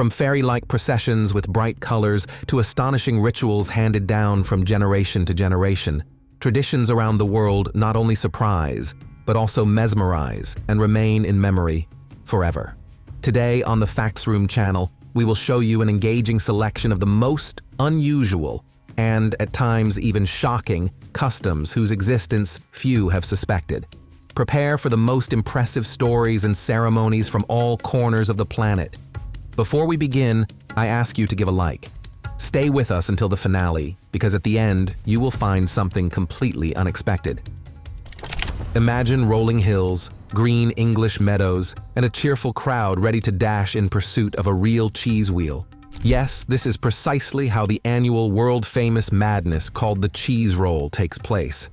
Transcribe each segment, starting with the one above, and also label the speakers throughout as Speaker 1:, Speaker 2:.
Speaker 1: From fairy-like processions with bright colors to astonishing rituals handed down from generation to generation, traditions around the world not only surprise, but also mesmerize and remain in memory forever. Today on the FactsRoom channel, we will show you an engaging selection of the most unusual and, at times, even shocking customs whose existence few have suspected. Prepare for the most impressive stories and ceremonies from all corners of the planet. Before we begin, I ask you to give a like. Stay with us until the finale, because at the end, you will find something completely unexpected. Imagine rolling hills, green English meadows, and a cheerful crowd ready to dash in pursuit of a real cheese wheel. Yes, this is precisely how the annual world-famous madness called the cheese roll takes place.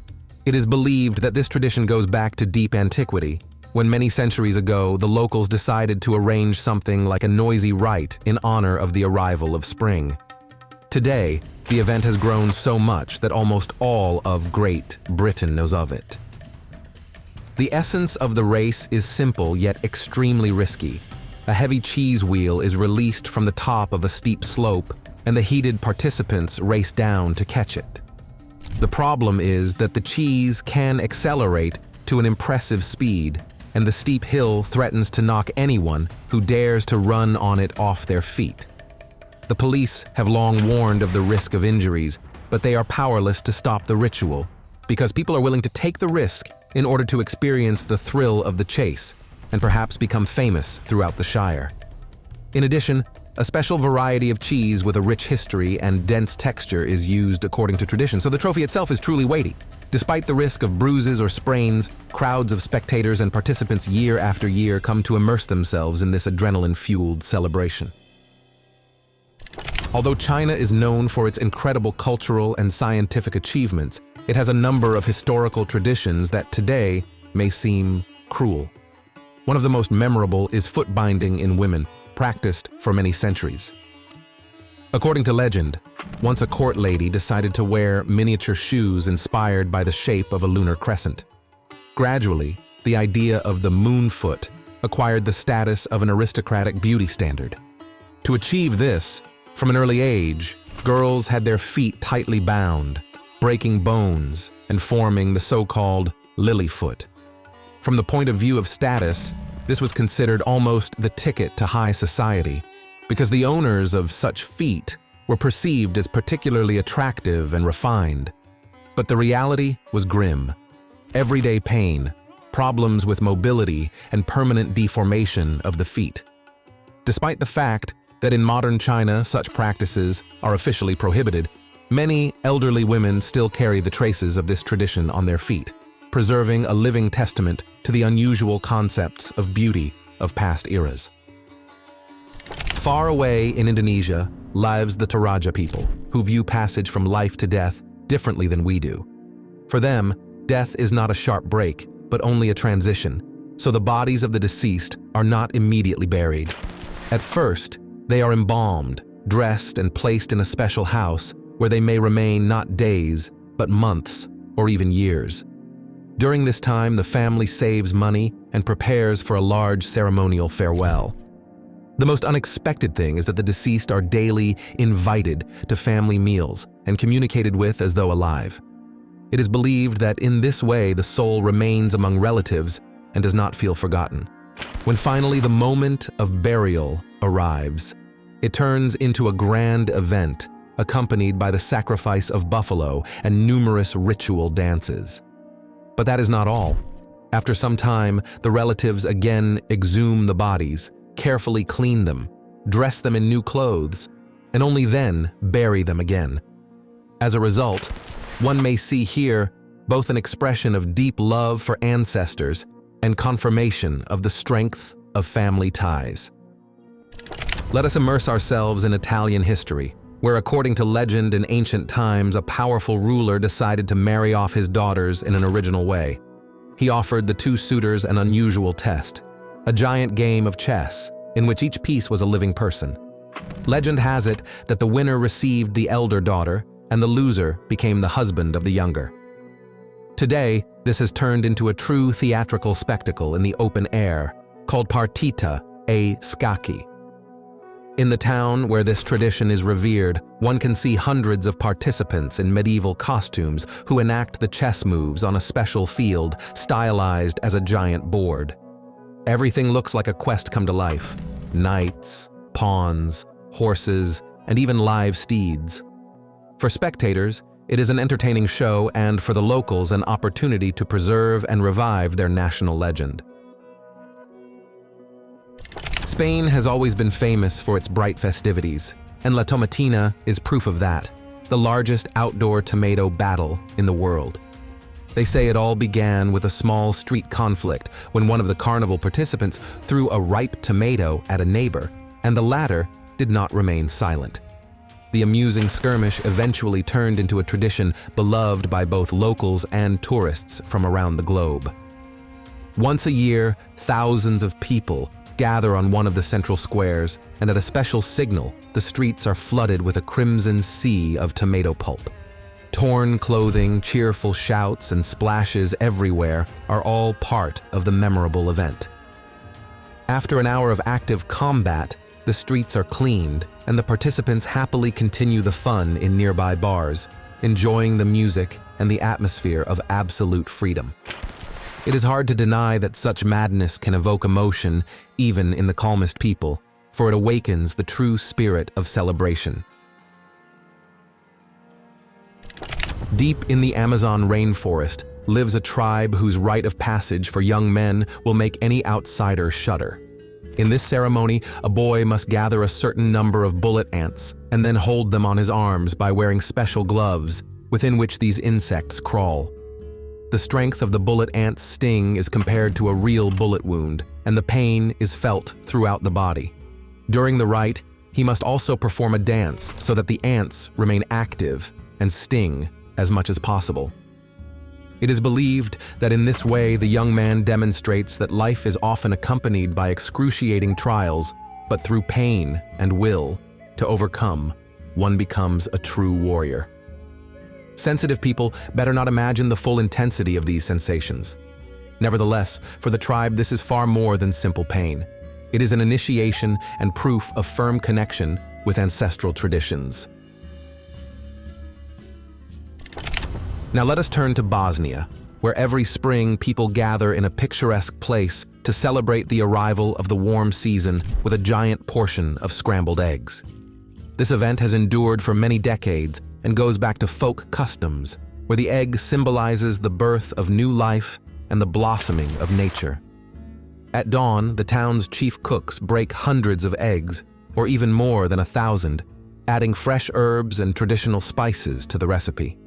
Speaker 1: It is believed that this tradition goes back to deep antiquity, when many centuries ago the locals decided to arrange something like a noisy rite in honor of the arrival of spring. Today, the event has grown so much that almost all of Great Britain knows of it. The essence of the race is simple yet extremely risky. A heavy cheese wheel is released from the top of a steep slope, and the heated participants race down to catch it. The problem is that the cheese can accelerate to an impressive speed, and the steep hill threatens to knock anyone who dares to run on it off their feet. The police have long warned of the risk of injuries, but they are powerless to stop the ritual, because people are willing to take the risk in order to experience the thrill of the chase, and perhaps become famous throughout the Shire. In addition, a special variety of cheese with a rich history and dense texture is used according to tradition, so the trophy itself is truly weighty. Despite the risk of bruises or sprains, crowds of spectators and participants year after year come to immerse themselves in this adrenaline-fueled celebration. Although China is known for its incredible cultural and scientific achievements, it has a number of historical traditions that today may seem cruel. One of the most memorable is foot binding in women, practiced for many centuries. According to legend, once a court lady decided to wear miniature shoes inspired by the shape of a lunar crescent. Gradually, the idea of the moon foot acquired the status of an aristocratic beauty standard. To achieve this, from an early age, girls had their feet tightly bound, breaking bones and forming the so-called lily foot. From the point of view of status, this was considered almost the ticket to high society, because the owners of such feet were perceived as particularly attractive and refined. But the reality was grim. Everyday pain, problems with mobility, and permanent deformation of the feet. Despite the fact that in modern China such practices are officially prohibited, many elderly women still carry the traces of this tradition on their feet, preserving a living testament to the unusual concepts of beauty of past eras. Far away in Indonesia lives the Toraja people, who view passage from life to death differently than we do. For them, death is not a sharp break, but only a transition, so the bodies of the deceased are not immediately buried. At first, they are embalmed, dressed, and placed in a special house where they may remain not days, but months, or even years. During this time, the family saves money and prepares for a large ceremonial farewell. The most unexpected thing is that the deceased are daily invited to family meals and communicated with as though alive. It is believed that in this way the soul remains among relatives and does not feel forgotten. When finally the moment of burial arrives, it turns into a grand event accompanied by the sacrifice of buffalo and numerous ritual dances. But that is not all. After some time, the relatives again exhume the bodies, carefully clean them, dress them in new clothes, and only then bury them again. As a result, one may see here both an expression of deep love for ancestors and confirmation of the strength of family ties. Let us immerse ourselves in Italian history, where according to legend in ancient times, a powerful ruler decided to marry off his daughters in an original way. He offered the two suitors an unusual test, a giant game of chess, in which each piece was a living person. Legend has it that the winner received the elder daughter, and the loser became the husband of the younger. Today, this has turned into a true theatrical spectacle in the open air, called partita a scacchi. In the town where this tradition is revered, one can see hundreds of participants in medieval costumes who enact the chess moves on a special field stylized as a giant board. Everything looks like a quest come to life: knights, pawns, horses, and even live steeds. For spectators, it is an entertaining show, and for the locals, an opportunity to preserve and revive their national legend. Spain has always been famous for its bright festivities, and La Tomatina is proof of that, the largest outdoor tomato battle in the world. They say it all began with a small street conflict when one of the carnival participants threw a ripe tomato at a neighbor, and the latter did not remain silent. The amusing skirmish eventually turned into a tradition beloved by both locals and tourists from around the globe. Once a year, thousands of people gather on one of the central squares, and at a special signal, the streets are flooded with a crimson sea of tomato pulp. Torn clothing, cheerful shouts, and splashes everywhere are all part of the memorable event. After an hour of active combat, the streets are cleaned, and the participants happily continue the fun in nearby bars, enjoying the music and the atmosphere of absolute freedom. It is hard to deny that such madness can evoke emotion even in the calmest people, for it awakens the true spirit of celebration. Deep in the Amazon rainforest lives a tribe whose rite of passage for young men will make any outsider shudder. In this ceremony, a boy must gather a certain number of bullet ants and then hold them on his arms by wearing special gloves within which these insects crawl. The strength of the bullet ant's sting is compared to a real bullet wound, and the pain is felt throughout the body. During the rite, he must also perform a dance so that the ants remain active and sting as much as possible. It is believed that in this way the young man demonstrates that life is often accompanied by excruciating trials, but through pain and will to overcome, one becomes a true warrior. Sensitive people better not imagine the full intensity of these sensations. Nevertheless, for the tribe, this is far more than simple pain. It is an initiation and proof of firm connection with ancestral traditions. Now let us turn to Bosnia, where every spring people gather in a picturesque place to celebrate the arrival of the warm season with a giant portion of scrambled eggs. This event has endured for many decades and goes back to folk customs, where the egg symbolizes the birth of new life and the blossoming of nature. At dawn, the town's chief cooks break hundreds of eggs, or even more than 1,000, adding fresh herbs and traditional spices to the recipe.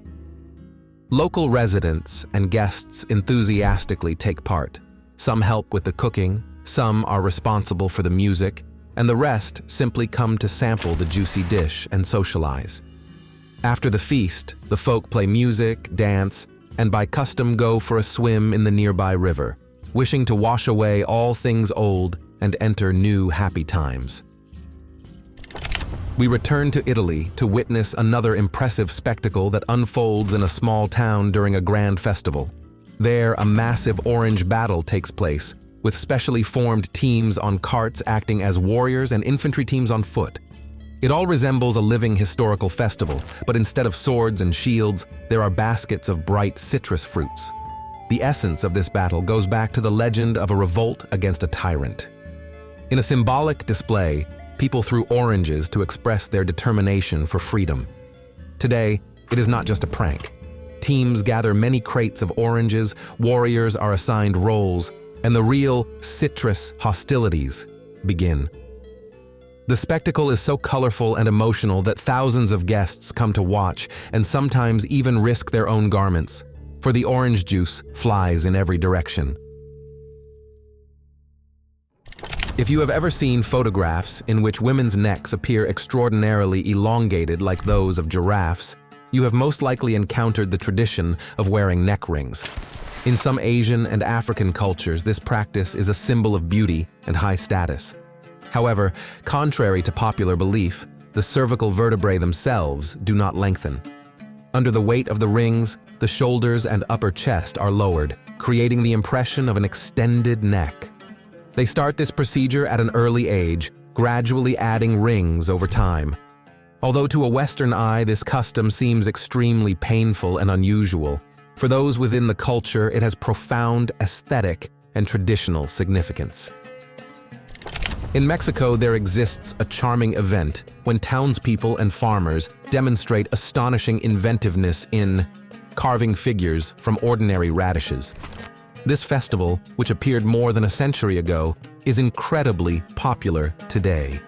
Speaker 1: Local residents and guests enthusiastically take part. Some help with the cooking, some are responsible for the music, and the rest simply come to sample the juicy dish and socialize. After the feast, the folk play music, dance, and by custom go for a swim in the nearby river, wishing to wash away all things old and enter new happy times. We return to Italy to witness another impressive spectacle that unfolds in a small town during a grand festival. There, a massive orange battle takes place, with specially formed teams on carts acting as warriors and infantry teams on foot. It all resembles a living historical festival, but instead of swords and shields, there are baskets of bright citrus fruits. The essence of this battle goes back to the legend of a revolt against a tyrant. In a symbolic display, people threw oranges to express their determination for freedom. Today, it is not just a prank. Teams gather many crates of oranges, warriors are assigned roles, and the real citrus hostilities begin. The spectacle is so colorful and emotional that thousands of guests come to watch and sometimes even risk their own garments, for the orange juice flies in every direction. If you have ever seen photographs in which women's necks appear extraordinarily elongated like those of giraffes, you have most likely encountered the tradition of wearing neck rings. In some Asian and African cultures, this practice is a symbol of beauty and high status. However, contrary to popular belief, the cervical vertebrae themselves do not lengthen. Under the weight of the rings, the shoulders and upper chest are lowered, creating the impression of an extended neck. They start this procedure at an early age, gradually adding rings over time. Although to a Western eye this custom seems extremely painful and unusual, for those within the culture it has profound aesthetic and traditional significance. In Mexico, there exists a charming event when townspeople and farmers demonstrate astonishing inventiveness in carving figures from ordinary radishes. This festival, which appeared more than a century ago, is incredibly popular today.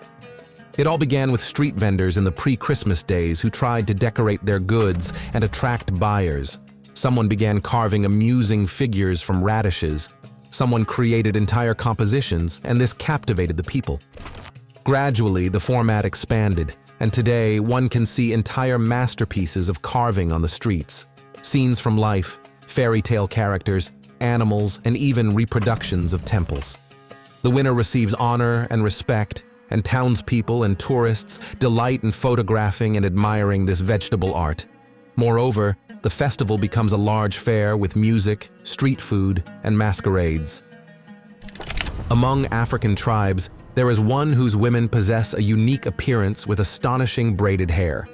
Speaker 1: It all began with street vendors in the pre-Christmas days who tried to decorate their goods and attract buyers. Someone began carving amusing figures from radishes. Someone created entire compositions, and this captivated the people. Gradually, the format expanded, and today one can see entire masterpieces of carving on the streets. Scenes from life, fairy tale characters, animals, and even reproductions of temples. The winner receives honor and respect, and townspeople and tourists delight in photographing and admiring this vegetable art. Moreover, the festival becomes a large fair with music, street food, and masquerades. Among African tribes, there is one whose women possess a unique appearance with astonishing braided hair.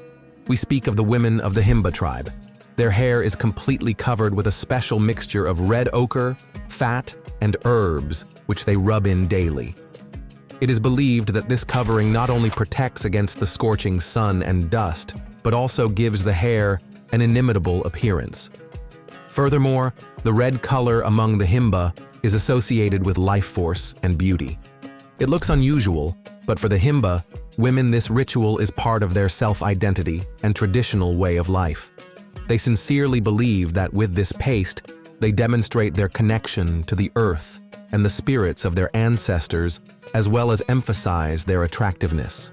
Speaker 1: We speak of the women of the Himba tribe. Their hair is completely covered with a special mixture of red ochre, fat, and herbs, which they rub in daily. It is believed that this covering not only protects against the scorching sun and dust, but also gives the hair an inimitable appearance. Furthermore, the red color among the Himba is associated with life force and beauty. It looks unusual, but for the Himba, women, this ritual is part of their self-identity and traditional way of life. They sincerely believe that with this paste, they demonstrate their connection to the earth and the spirits of their ancestors, as well as emphasize their attractiveness.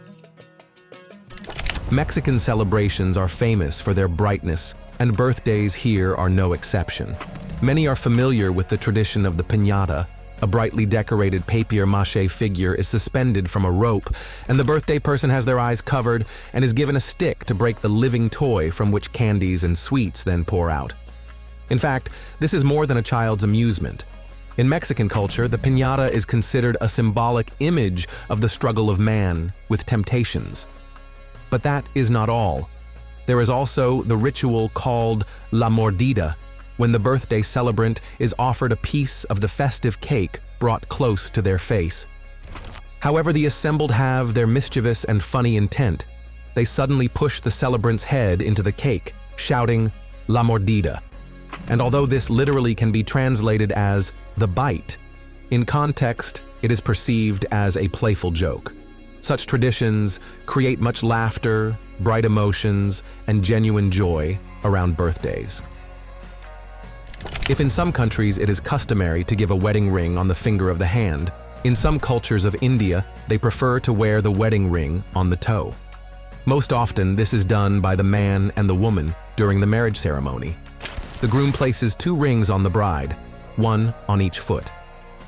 Speaker 1: Mexican celebrations are famous for their brightness, and birthdays here are no exception. Many are familiar with the tradition of the piñata. A brightly decorated papier-mâché figure is suspended from a rope, and the birthday person has their eyes covered and is given a stick to break the living toy from which candies and sweets then pour out. In fact, this is more than a child's amusement. In Mexican culture, the piñata is considered a symbolic image of the struggle of man with temptations. But that is not all. There is also the ritual called la mordida, when the birthday celebrant is offered a piece of the festive cake brought close to their face. However the assembled have their mischievous and funny intent, they suddenly push the celebrant's head into the cake, shouting, "La mordida." And although this literally can be translated as the bite, in context, it is perceived as a playful joke. Such traditions create much laughter, bright emotions, and genuine joy around birthdays. If in some countries it is customary to give a wedding ring on the finger of the hand, in some cultures of India, they prefer to wear the wedding ring on the toe. Most often, this is done by the man and the woman during the marriage ceremony. The groom places 2 rings on the bride, one on each foot.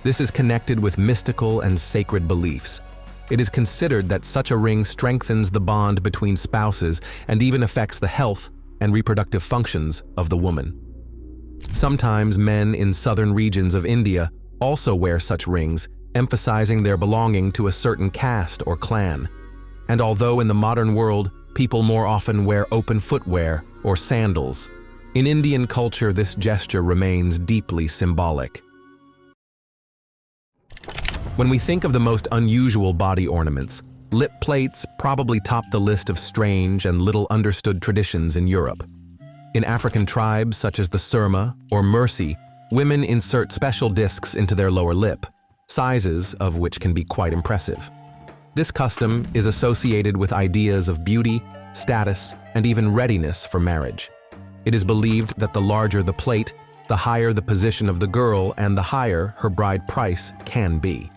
Speaker 1: This is connected with mystical and sacred beliefs. It is considered that such a ring strengthens the bond between spouses and even affects the health and reproductive functions of the woman. Sometimes men in southern regions of India also wear such rings, emphasizing their belonging to a certain caste or clan. And although in the modern world, people more often wear open footwear or sandals, in Indian culture this gesture remains deeply symbolic. When we think of the most unusual body ornaments, lip plates probably top the list of strange and little understood traditions in Europe. In African tribes such as the Surma or Mursi, women insert special discs into their lower lip, sizes of which can be quite impressive. This custom is associated with ideas of beauty, status, and even readiness for marriage. It is believed that the larger the plate, the higher the position of the girl and the higher her bride price can be.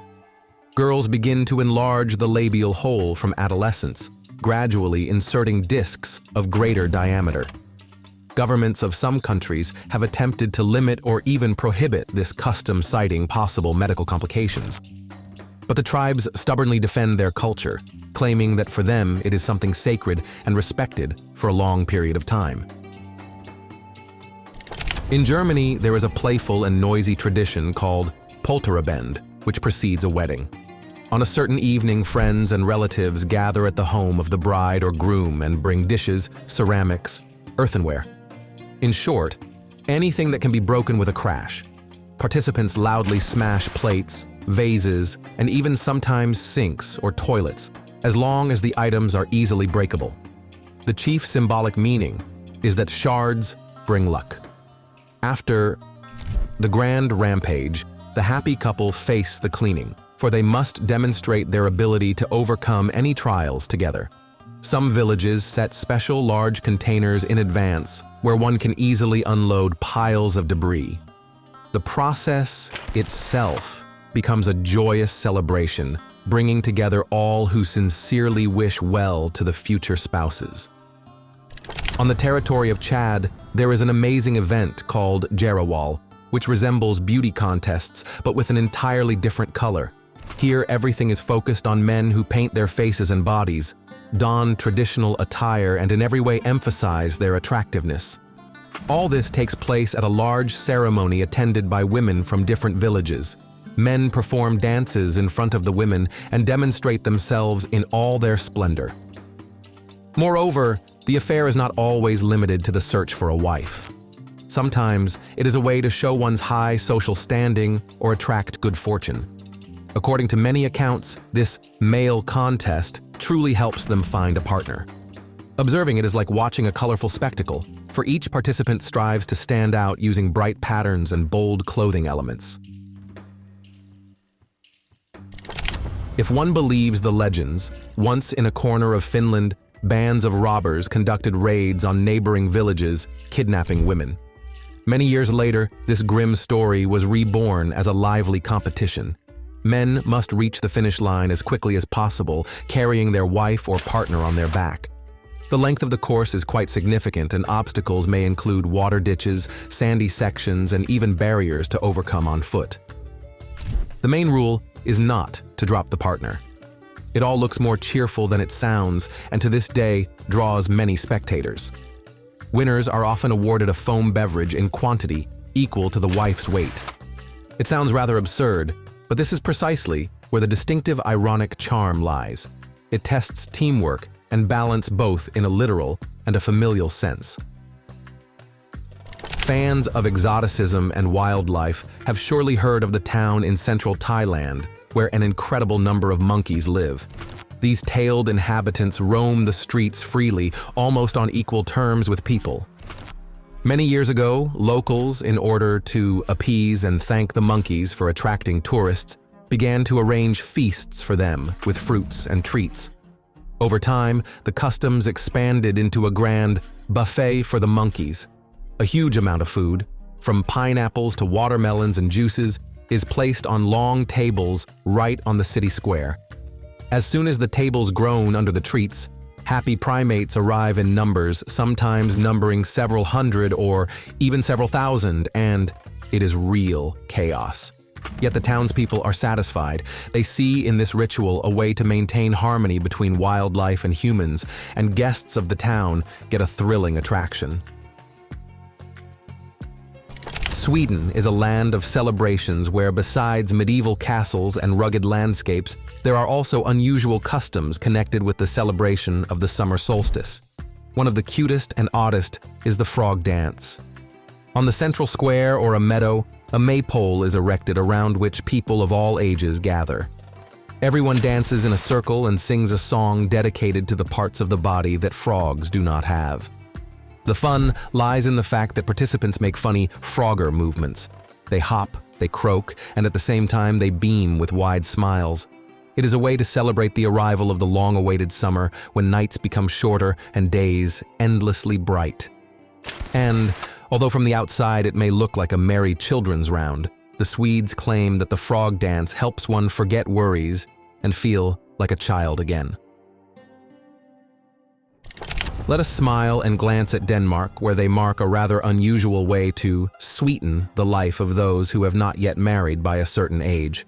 Speaker 1: Girls begin to enlarge the labial hole from adolescence, gradually inserting discs of greater diameter. Governments of some countries have attempted to limit or even prohibit this custom, citing possible medical complications. But the tribes stubbornly defend their culture, claiming that for them it is something sacred and respected for a long period of time. In Germany, there is a playful and noisy tradition called Polterabend, which precedes a wedding. On a certain evening, friends and relatives gather at the home of the bride or groom and bring dishes, ceramics, earthenware. In short, anything that can be broken with a crash. Participants loudly smash plates, vases, and even sometimes sinks or toilets, as long as the items are easily breakable. The chief symbolic meaning is that shards bring luck. After the grand rampage, the happy couple face the cleaning, for they must demonstrate their ability to overcome any trials together. Some villages set special large containers in advance where one can easily unload piles of debris. The process itself becomes a joyous celebration, bringing together all who sincerely wish well to the future spouses. On the territory of Chad, there is an amazing event called Jerawal, which resembles beauty contests but with an entirely different color. Here, everything is focused on men who paint their faces and bodies, don traditional attire, and in every way emphasize their attractiveness. All this takes place at a large ceremony attended by women from different villages. Men perform dances in front of the women and demonstrate themselves in all their splendor. Moreover, the affair is not always limited to the search for a wife. Sometimes it is a way to show one's high social standing or attract good fortune. According to many accounts, this male contest truly helps them find a partner. Observing it is like watching a colorful spectacle, for each participant strives to stand out using bright patterns and bold clothing elements. If one believes the legends, once in a corner of Finland, bands of robbers conducted raids on neighboring villages, kidnapping women. Many years later, this grim story was reborn as a lively competition. Men must reach the finish line as quickly as possible, carrying their wife or partner on their back. The length of the course is quite significant, and obstacles may include water ditches, sandy sections, and even barriers to overcome on foot. The main rule is not to drop the partner. It all looks more cheerful than it sounds, and to this day draws many spectators. Winners are often awarded a foam beverage in quantity equal to the wife's weight. It sounds rather absurd, but this is precisely where the distinctive ironic charm lies. It tests teamwork and balance both in a literal and a familial sense. Fans of exoticism and wildlife have surely heard of the town in central Thailand, where an incredible number of monkeys live. These tailed inhabitants roam the streets freely, almost on equal terms with people. Many years ago, locals, in order to appease and thank the monkeys for attracting tourists, began to arrange feasts for them with fruits and treats. Over time, the customs expanded into a grand buffet for the monkeys. A huge amount of food, from pineapples to watermelons and juices, is placed on long tables right on the city square. As soon as the tables groan under the treats, happy primates arrive in numbers, sometimes numbering several hundred or even several thousand, and it is real chaos. Yet the townspeople are satisfied. They see in this ritual a way to maintain harmony between wildlife and humans, and guests of the town get a thrilling attraction. Sweden is a land of celebrations where, besides medieval castles and rugged landscapes, there are also unusual customs connected with the celebration of the summer solstice. One of the cutest and oddest is the frog dance. On the central square or a meadow, a maypole is erected around which people of all ages gather. Everyone dances in a circle and sings a song dedicated to the parts of the body that frogs do not have. The fun lies in the fact that participants make funny Frogger movements. They hop, they croak, and at the same time they beam with wide smiles. It is a way to celebrate the arrival of the long-awaited summer, when nights become shorter and days endlessly bright. And, although from the outside it may look like a merry children's round, the Swedes claim that the frog dance helps one forget worries and feel like a child again. Let us smile and glance at Denmark, where they mark a rather unusual way to sweeten the life of those who have not yet married by a certain age.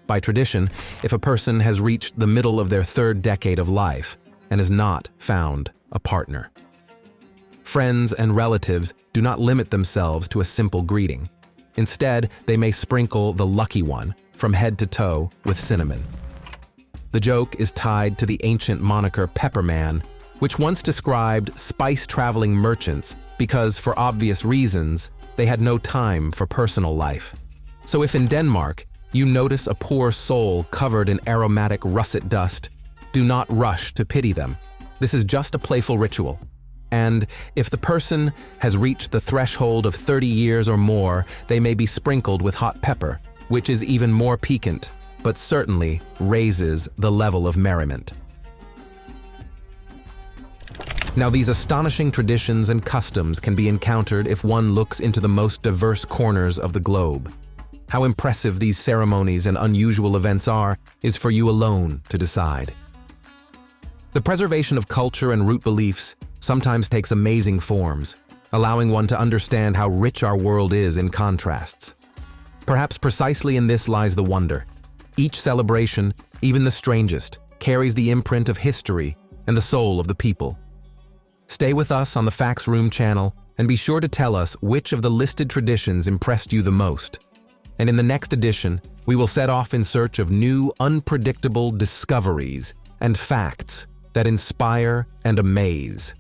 Speaker 1: By tradition, if a person has reached the middle of their third decade of life and has not found a partner, friends and relatives do not limit themselves to a simple greeting. Instead, they may sprinkle the lucky one from head to toe with cinnamon. The joke is tied to the ancient moniker Pepperman, which once described spice-traveling merchants because, for obvious reasons, they had no time for personal life. So if in Denmark you notice a poor soul covered in aromatic russet dust, do not rush to pity them. This is just a playful ritual. And if the person has reached the threshold of 30 years or more, they may be sprinkled with hot pepper, which is even more piquant, but certainly raises the level of merriment. Now, these astonishing traditions and customs can be encountered if one looks into the most diverse corners of the globe. How impressive these ceremonies and unusual events are is for you alone to decide. The preservation of culture and root beliefs sometimes takes amazing forms, allowing one to understand how rich our world is in contrasts. Perhaps precisely in this lies the wonder. Each celebration, even the strangest, carries the imprint of history and the soul of the people. Stay with us on the FactsRoom channel and be sure to tell us which of the listed traditions impressed you the most. And in the next edition, we will set off in search of new, unpredictable discoveries and facts that inspire and amaze.